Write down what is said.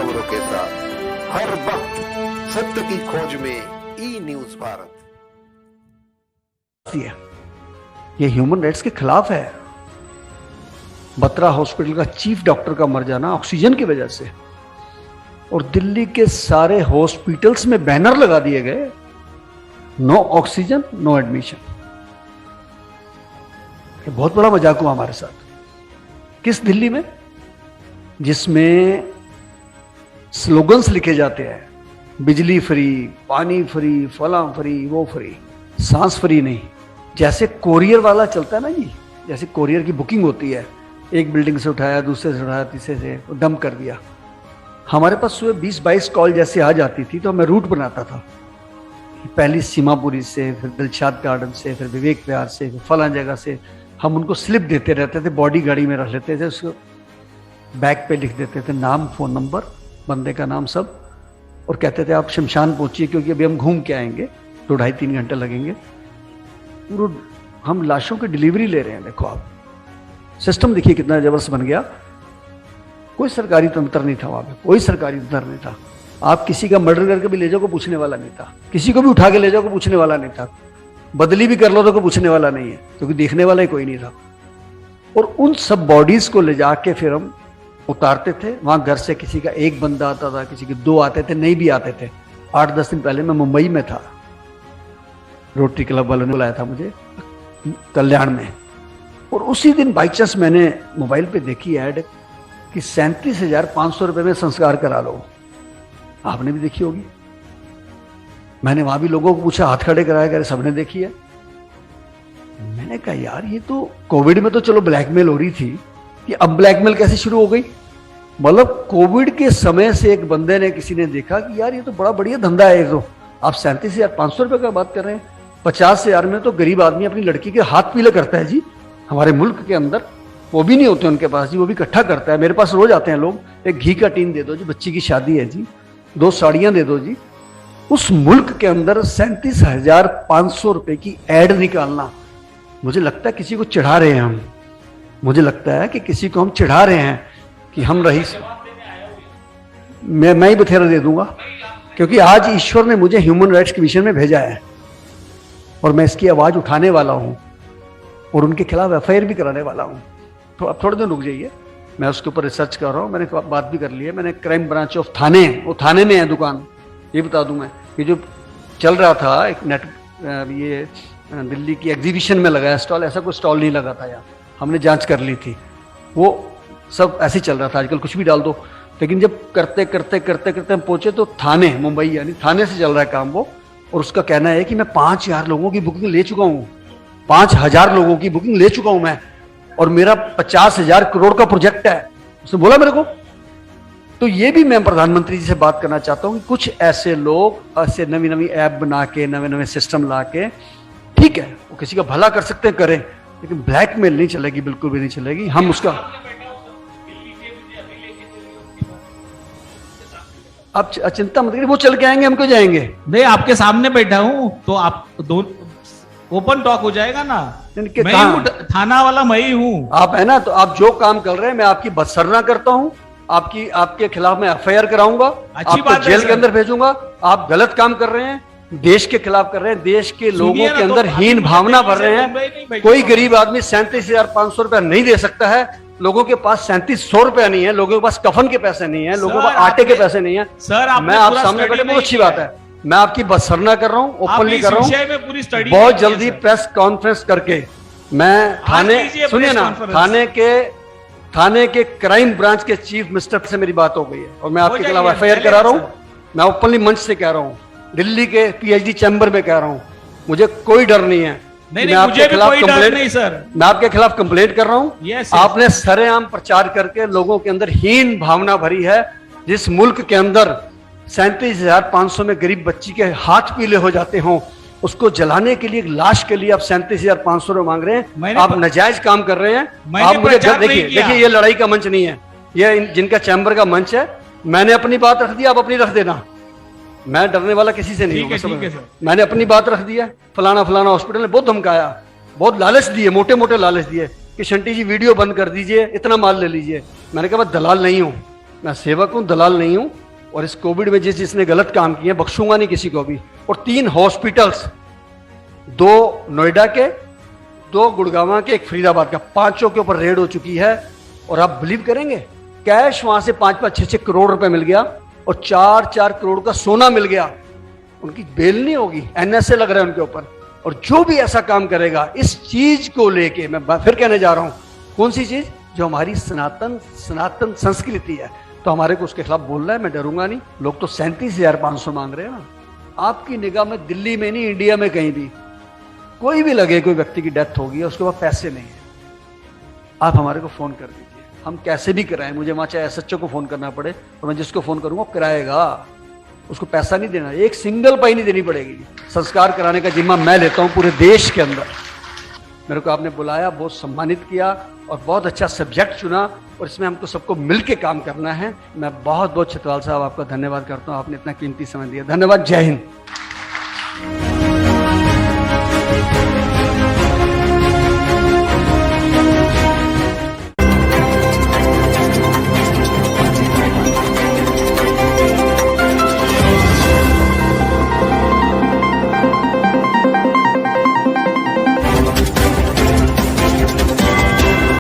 खबरों के साथ हर वक्त सत्य की खोज में ई न्यूज भारत। ये ह्यूमन राइट्स के खिलाफ है। बत्रा हॉस्पिटल का चीफ डॉक्टर का मर जाना ऑक्सीजन की वजह से, और दिल्ली के सारे हॉस्पिटल्स में बैनर लगा दिए गए, नो ऑक्सीजन नो एडमिशन। ये बहुत बड़ा मजाक हुआ हमारे साथ। किस दिल्ली में जिसमें स्लोगन्स लिखे जाते हैं, बिजली फ्री, पानी फ्री, फला फ्री, वो फ्री, सांस फ्री नहीं। जैसे कोरियर वाला चलता है ना जी, जैसे कोरियर की बुकिंग होती है, एक बिल्डिंग से उठाया, दूसरे से उठाया, तीसरे से डंप कर दिया। हमारे पास सुबह 20-22 कॉल जैसे आ जाती थी तो मैं रूट बनाता था। पहली सीमापुरी से, फिर दिलशाद गार्डन से, फिर विवेक विहार से, फिर फला जगह से। हम उनको स्लिप देते रहते थे, बॉडी गाड़ी में रख लेते थे, उसको बैग पे लिख देते थे, नाम, फोन नंबर, बंदे का नाम सब, और कहते थे आप शमशान पहुंचिए क्योंकि अभी हम घूम के आएंगे, 2-2.5-3 घंटे लगेंगे। हम लाशों की डिलीवरी ले रहे हैं। देखो आप सिस्टम देखिए कितना जबरदस्त बन गया। कोई सरकारी तंत्र नहीं था वहां पे, कोई सरकारी तंत्र नहीं था। आप किसी का मर्डर करके भी ले जाओ को पूछने वाला नहीं था, किसी को भी उठा के ले जाओ को पूछने वाला नहीं था, बदली भी कर लो तो कोई पूछने वाला नहीं है, क्योंकि देखने वाला ही कोई नहीं था। और उन सब बॉडीज को ले जाके फिर हम उतारते थे। वहां घर से किसी का एक बंदा आता था, किसी के 2 आते थे, नहीं भी आते थे। 8-10 दिन पहले मैं मुंबई में था, रोटरी क्लब वालों ने बुलाया था मुझे कल्याण में, और उसी दिन बाई चांस मैंने मोबाइल पे देखी ऐड कि 37,500 रुपए में संस्कार करा लो। आपने भी देखी होगी। मैंने वहां भी लोगों को पूछा, हाथ खड़े कराया करे, सबने देखी है। मैंने कहा यार ये तो कोविड में तो चलो ब्लैकमेल हो रही थी, कि अब ब्लैकमेल कैसे शुरू हो गई। मतलब कोविड के समय से एक बंदे ने, किसी ने देखा कि यार ये तो बड़ा बढ़िया धंधा है। ये तो आप 37,500 रुपए का बात कर रहे हैं। 50,000 में तो गरीब आदमी अपनी लड़की के हाथ पीले करता है जी। हमारे मुल्क के अंदर वो भी नहीं होते उनके पास जी, वो भी इकट्ठा करता है। मेरे पास रोज आते हैं लोग, एक घी का टीन दे दो जी, बच्ची की शादी है जी, 2 साड़ियां दे दो जी। उस मुल्क के अंदर 37,500 रुपए की एड निकालना, मुझे लगता है किसी को चिढ़ा रहे हैं हम। मुझे लगता है कि किसी को हम चिढ़ा रहे हैं कि हम रईस, मैं ही बथेरा दे दूंगा, क्योंकि आज ईश्वर ने मुझे ह्यूमन राइट्स के विषय में भेजा है और मैं इसकी आवाज उठाने वाला हूं और उनके खिलाफ एफआईआर भी कराने वाला हूं। तो अब थोड़े दिन रुक जाइए, मैं उसके ऊपर रिसर्च कर रहा हूं। मैंने बात भी कर ली है, मैंने क्राइम ब्रांच ऑफ थाने, वो थाने में है दुकान, ये बता दूं मैं। ये जो चल रहा था एक नेट, ये दिल्ली की एग्जीबिशन में लगाया स्टॉल, ऐसा कोई स्टॉल नहीं लगा था यार, हमने जांच कर ली थी। वो सब ऐसे ही चल रहा था, आजकल कुछ भी डाल दो। लेकिन जब करते करते करते करते हम पहुंचे तो थाने, मुंबई यानी थाने से चल रहा है काम वो, और उसका कहना है कि मैं 5,000 लोगों की बुकिंग ले चुका हूं, 5,000 लोगों की बुकिंग ले चुका हूं मैं, और मेरा 50,000 करोड़ का प्रोजेक्ट है। उसने बोला मेरे को। तो ये भी मैं प्रधानमंत्री जी से बात करना चाहता हूं कि कुछ ऐसे लोग ऐसे नवी नवी ऐप बना के, नवे नवे सिस्टम ला के, ठीक है वो किसी का भला कर सकते हैं, करें, लेकिन ब्लैकमेल नहीं चलेगी, बिल्कुल भी नहीं चलेगी। हम उसका अब चिंता मत करिए, वो चल के आएंगे, हम क्यों जाएंगे। नहीं, आपके सामने बैठा हूं तो आप दो ओपन टॉक हो जाएगा ना। मैं हूं, थाना वाला मैं ही हूं। आप है ना, तो आप जो काम कर रहे हैं मैं आपकी बदसरना करता हूं, आपके खिलाफ मैं एफआईआर कराऊंगा, आपको जेल के अंदर भेजूंगा। आप गलत काम कर रहे हैं, देश के खिलाफ कर रहे हैं, देश के लोगों के अंदर हीन भावना भर रहे हैं। कोई गरीब आदमी 37,500 रुपया नहीं दे सकता है। लोगों के पास 3700 रुपया नहीं है, लोगों के पास कफन के पैसे नहीं है, लोगों के पास आटे के पैसे नहीं है। सर मैं आप सामने बैठे, बहुत अच्छी बात है, मैं आपकी बदसरना कर रहा हूं, ओपनली कर रहा हूं। बहुत जल्दी प्रेस कॉन्फ्रेंस करके मैं थाने, सुनिए ना, थाने के क्राइम ब्रांच के चीफ मिनिस्टर से मेरी बात हो गई है और मैं आपके खिलाफ एफआईआर करा रहा हूं। मैं ओपनली मंच से कह रहा हूं, दिल्ली के पीएचडी चैम्बर में कह रहा हूं, मुझे कोई डर नहीं है। नहीं, मुझे भी कोई डर नहीं सर। मैं आपके खिलाफ कंप्लेंट कर रहा हूं। आपने सरेआम प्रचार करके लोगों के अंदर हीन भावना भरी है। जिस मुल्क के अंदर 37,500 में गरीब बच्ची के हाथ पीले हो जाते हों, उसको जलाने के लिए, एक लाश के लिए आप 37,500 रुपए मांग रहे हैं। आप नाजायज काम कर रहे हैं। आप मुझे देखिए, ये लड़ाई का मंच नहीं है, ये जिनका चैम्बर का मंच है। मैंने अपनी बात रख दी, आप अपनी रख देना। मैं डरने वाला किसी से नहीं हूं। मैंने अपनी बात रख दी है। फलाना फलाना हॉस्पिटल ने बहुत धमकाया, बहुत लालच दिए, मोटे मोटे लालच दिए कि शंटी जी वीडियो बंद कर दीजिए, इतना माल ले लीजिए। मैंने कहा मैं दलाल नहीं हूं, मैं सेवक हूं, दलाल नहीं हूं। और इस कोविड में जिसने गलत काम किए बख्शूंगा नहीं किसी को भी। और 3 हॉस्पिटल्स, 2 नोएडा के, 2 गुड़गांव के, 1 फरीदाबाद का, 5 के ऊपर रेड हो चुकी है। और आप बिलीव करेंगे, कैश वहां से 5-5, 6-6 करोड़ रुपए मिल गया और 4-4 करोड़ का सोना मिल गया। उनकी बेल नहीं होगी, एनएसए लग रहा है उनके ऊपर। और जो भी ऐसा काम करेगा इस चीज को लेके, मैं फिर कहने जा रहा हूं, कौन सी चीज? जो हमारी सनातन संस्कृति है, तो हमारे को उसके खिलाफ बोलना है। मैं डरूंगा नहीं। लोग तो 37,500 मांग रहे हैं ना। आपकी निगाह में दिल्ली में नहीं, इंडिया में कहीं भी कोई भी लगे कोई व्यक्ति की डेथ होगी उसके पास पैसे नहीं है, आप हमारे को फोन कर दीजिए, हम कैसे भी कराएं। मुझे वहां चाहे एसएचओ को फोन करना पड़े तो मैं जिसको फोन करूंगा कराएगा। उसको पैसा नहीं देना, एक सिंगल पाई नहीं देनी पड़ेगी। संस्कार कराने का जिम्मा मैं लेता हूं पूरे देश के अंदर। मेरे को आपने बुलाया, बहुत सम्मानित किया और बहुत अच्छा सब्जेक्ट चुना और इसमें हमको सबको मिलके काम करना है। मैं बहुत बहुत छितवाल साहब आपका धन्यवाद करता हूं, आपने इतना कीमती समय दिया। धन्यवाद। जय हिंद।